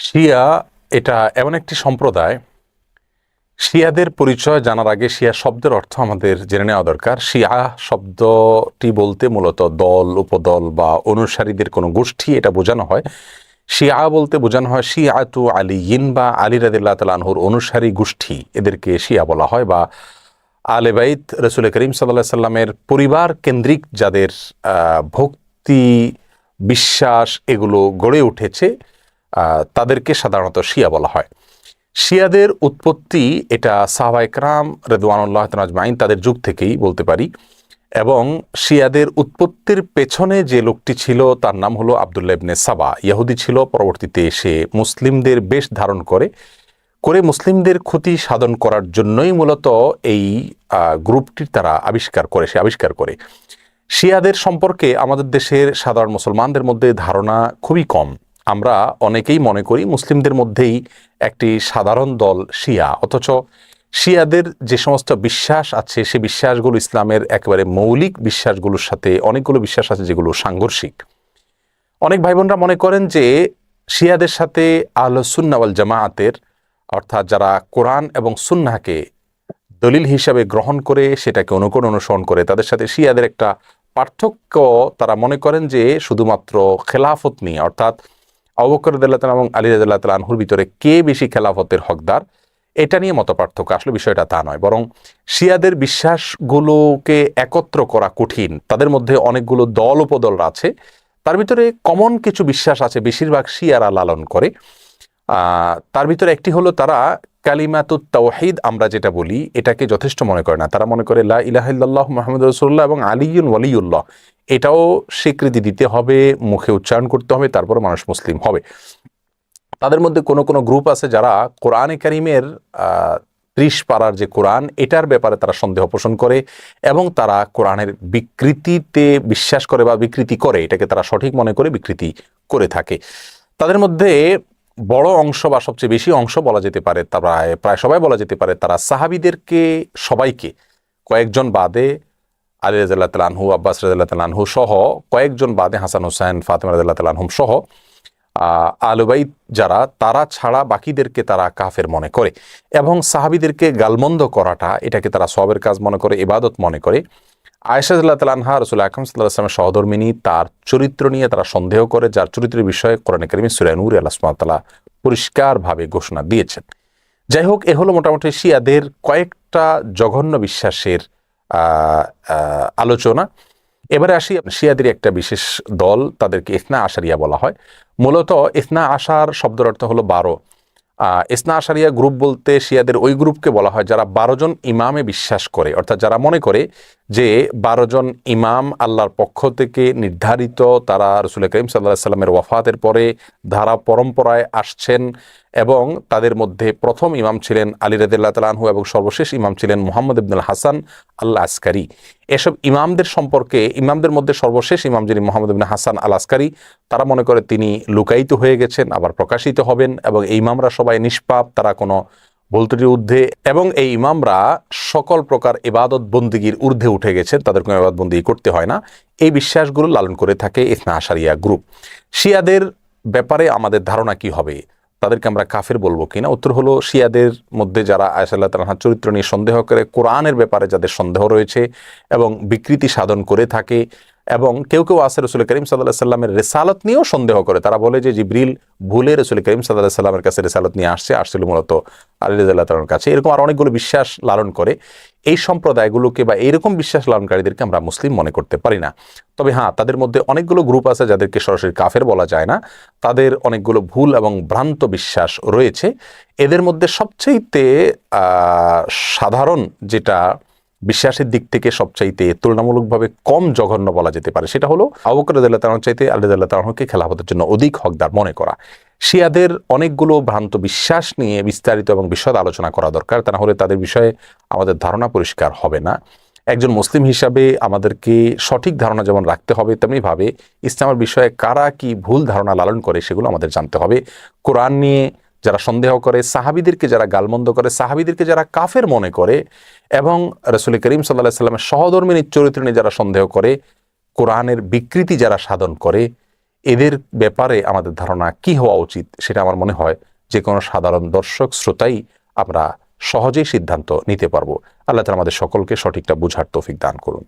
শিয়া এটা এমন একটি সম্প্রদায়। শিয়াদের পরিচয় জানার আগে শিয়া শব্দের অর্থ আমাদের জেনে নেওয়া দরকার। শিয়া শব্দটি বলতে মূলত দল, উপদল বা অনুসারীদের কোনো গোষ্ঠী এটা বোঝানো হয়। শিয়া বলতে বোঝানো হয় শিয়াতু আলিয়িন বা আলী রাদিয়াল্লাহু তাআলা আনহুর অনুসারী গোষ্ঠী, এদেরকে শিয়া বলা হয়। বা আলে বাইত রাসূল করিম সাল্লাল্লাহু আলাইহি সাল্লামের পরিবার কেন্দ্রিক যাদের ভক্তি, বিশ্বাস এগুলো গড়ে উঠেছে তাদেরকে সাধারণত শিয়া বলা হয়। শিয়াদের উৎপত্তি এটা সাহাবায়ে কেরাম রিদওয়ানুল্লাহ তাআলা আজমাইন তাদের যুগ থেকেই বলতে পারি। এবং শিয়াদের উৎপত্তির পেছনে যে লোকটি ছিল তার নাম হলো আব্দুল্লাহ ইবনে সাবা। ইহুদি ছিল, পরবর্তীতে সে মুসলিমদের বেশ ধারণ করে মুসলিমদের ক্ষতি সাধন করার জন্যই মূলত এই গ্রুপটির তারা আবিষ্কার করে। শিয়াদের সম্পর্কে আমাদের দেশের সাধারণ মুসলমানদের মধ্যে ধারণা খুবই কম। আমরা অনেকেই মনে করি মুসলিমদের মধ্যেই একটি সাধারণ দল শিয়া, অথচ শিয়াদের যে সমস্ত বিশ্বাস আছে সে বিশ্বাসগুলো ইসলামের একেবারে মৌলিক বিশ্বাসগুলোর সাথে অনেকগুলো বিশ্বাস আছে যেগুলো সাংঘর্ষিক। অনেক ভাই বোনরা মনে করেন যে শিয়াদের সাথে আহলুস সুন্নাহ ওয়াল জামাআতের, অর্থাৎ যারা কোরআন এবং সুন্নাহকে দলিল হিসাবে গ্রহণ করে সেটাকে অনুসরণ করে, তাদের সাথে শিয়াদের একটা পার্থক্য তারা মনে করেন যে শুধুমাত্র খেলাফত নিয়ে, অর্থাৎ আবু বকর রাদিয়াল্লাহু তাআলা এবং আলী রাদিয়াল্লাহু তাআলা আনহুর ভিতরে কে বেশি খেলাফতের হকদার এটা নিয়ে মত পার্থক্য। আসলে বিষয়টা তা নয়, বরং শিয়াদের বিশ্বাসগুলোকে একত্র করা কঠিন। তাদের মধ্যে অনেকগুলো দল উপদল আছে, তার ভিতরে কমন কিছু বিশ্বাস আছে বেশিরভাগ শিয়ারা লালন করে। তার ভিতরে একটি হলো তারা কালিমাতুত তাওহীদ আমরা যেটা বলি এটাকে যথেষ্ট মনে করে না। তারা মনে করে লা ইলাহা ইল্লাল্লাহ মুহাম্মাদুর রাসূলুল্লাহ এবং আলিয়ুন ওয়ালিউল্লাহ এটাও স্বীকৃতি দিতে হবে, মুখে উচ্চারণ করতে হবে, তারপরে মানুষ মুসলিম হবে। তাদের মধ্যে কোনো গ্রুপ আছে যারা কোরআনে কারিমের ৩০ পারার যে কোরআন এটার ব্যাপারে তারা সন্দেহ পোষণ করে এবং তারা কোরআনের বিকৃতিতে বিশ্বাস করে বা বিকৃতি করে, এটাকে তারা সঠিক মনে করে বিকৃতি করে থাকে। তাদের মধ্যে বড় অংশ বা সবচেয়ে বেশি অংশ বলা যেতে পারে, প্রায় সবাই বলা যেতে পারে, তারা সাহাবীদেরকে সবাইকে কয়েকজন বাদে আলী রাদিয়াল্লাহু তাআলা আনহু, আব্বাস রাদিয়াল্লাহু তাআলা আনহু সহ কয়েকজন বাদে হাসান হোসেন, ফাতেমা রাদিয়াল্লাহু তাআলা আনহুম সহ আহলে বাইত যারা তারা ছাড়া বাকিদেরকে তারা কাফের মনে করে এবং সাহাবীদেরকে গালমন্দ করাটা এটাকে তারা সওয়াবের কাজ মনে করে, ইবাদত মনে করে। আয়েশা রাদিয়াল্লাহু তাআলা আনহা রাসূল আকরাম সাল্লাল্লাহু আলাইহি ওয়াসাল্লামের সহধর্মিণী, তার চরিত্র নিয়ে তারা সন্দেহ করে, যার চরিত্রের বিষয়ে কোরআনে কারিমে সূরা নূরে আল্লাহ সুবহানাহু ওয়া তাআলা পরিষ্কারভাবে ঘোষণা দিয়েছেন। যাই হোক, এ হলো মোটামুটি শিয়াদের কয়েকটা জঘন্য বিশ্বাসের আলোচনা। এবারে আসি শিয়াদের একটা বিশেষ দল, তাদেরকে ইসনা আশারিয়া বলা হয়। মূলত ইসনা আশার শব্দের অর্থ হলো 12। ইসনা আশারিয়া গ্রুপ বলতে শিয়াদের ওই গ্রুপকে বলা হয় যারা 12 জন ইমামে বিশ্বাস করে, অর্থাৎ যারা মনে করে যে 12 জন ইমাম আল্লাহর পক্ষ থেকে নির্ধারিত, তারা রাসূল করিম সাল্লাল্লাহু আলাইহি সাল্লামের ওয়াফাতের পরে ধারা পরম্পরায় আসছেন এবং তাদের মধ্যে প্রথম ইমাম ছিলেন আলী রাদিয়াল্লাহু তাআলা আনহু এবং সর্বশেষ ইমাম ছিলেন মুহাম্মদ ইবনুল হাসান আল আসকারি। এসব ইমামদের সম্পর্কে, ইমামদের মধ্যে সর্বশেষ ইমাম যিনি মুহাম্মদ ইবনে হাসান আল আসকারি, তারা মনে করে তিনি লুকায়িত হয়ে গেছেন, আবার প্রকাশিত হবেন এবং এই ইমামরা সবাই নিষ্পাপ, তারা কোনো ভুল ত্রুটির ঊর্ধ্বে এবং এই ইমামরা সকল প্রকার ইবাদত বন্দিগির ঊর্ধ্বে উঠে গেছেন, তাদের কোনো ইবাদত বন্দিগি করতে হয় না। এই বিশ্বাসগুলো লালন করে থাকে ইসনা আশারিয়া গ্রুপ। শিয়াদের ব্যাপারে আমাদের ধারণা কি হবে, তাদেরকে আমরা কাফের বলবো কিনা? উত্তর হলো, শিয়াদের মধ্যে যারা আয়েশা রাদিয়াল্লাহু তাআলা আনহার চরিত্র নিয়ে সন্দেহ করে, কোরআনের ব্যাপারে যাদের সন্দেহ রয়েছে এবং বিকৃতি সাধন করে থাকে, এবং কেউ আছে রাসূল করিম সাল্লাল্লাহু আলাইহি সাল্লামের রিসালাত নিয়েও সন্দেহ করে। তারা বলে যে জিবরিল ভুলে রাসূল করিম সাল্লাল্লাহু আলাইহি সাল্লামের কাছে রিসালাত নিয়ে আসছিল মূলত আলী রাদিয়াল্লাহু তাআলার কাছে। এরকম আর অনেকগুলো বিশ্বাস লালন করে। এই সম্প্রদায়গুলোকে বা এইরকম বিশ্বাস লালনকারীদেরকে আমরা মুসলিম মনে করতে পারি না। তবে হ্যাঁ, তাদের মধ্যে অনেকগুলো গ্রুপ আছে যাদেরকে সরাসরি কাফের বলা যায় না, তাদের অনেকগুলো ভুল এবং ভ্রান্ত বিশ্বাস রয়েছে। এদের মধ্যে সবচাইতে সাধারণ যেটা বিশ্বাসের দিক থেকে সবচাইতে তুলনামূলকভাবে কম জঘন্য বলা যেতে পারে সেটা হলো আবু বকর রাদিয়াল্লাহু তাআলা চাইতে আলী রাদিয়াল্লাহু তাআলাকে খেলাফতের জন্য অধিক হকদার মনে করা। শিয়াদের অনেকগুলো ভ্রান্ত বিশ্বাস নিয়ে বিস্তারিত এবং বিশদ আলোচনা করা দরকার, তা না হলে তাদের বিষয়ে আমাদের ধারণা পরিষ্কার হবে না। একজন মুসলিম হিসাবে আমাদেরকে সঠিক ধারণা যেমন রাখতে হবে, তেমনিভাবে ইসলামের বিষয়ে কারা কি ভুল ধারণা লালন করে সেগুলো আমাদের জানতে হবে। কোরআন নিয়ে যারা সন্দেহ করে, সাহাবীদেরকে যারা গালমন্দ করে, সাহাবীদেরকে যারা কাফের মনে করে এবং রাসূল করিম সাল্লাল্লাহু আলাইহি সাল্লামের সহধর্মিণীর চরিত্র নিয়ে যারা সন্দেহ করে, কোরআনের বিকৃতি যারা সাধন করে, এদের ব্যাপারে আমাদের ধারণা কি হওয়া উচিত, সেটা আমার মনে হয় যে কোনো সাধারণ দর্শক শ্রোতাই আমরা সহজেই সিদ্ধান্ত নিতে পারবো। আল্লাহ তাআলা আমাদের সকলকে সঠিকটা বুঝার তৌফিক দান করুন।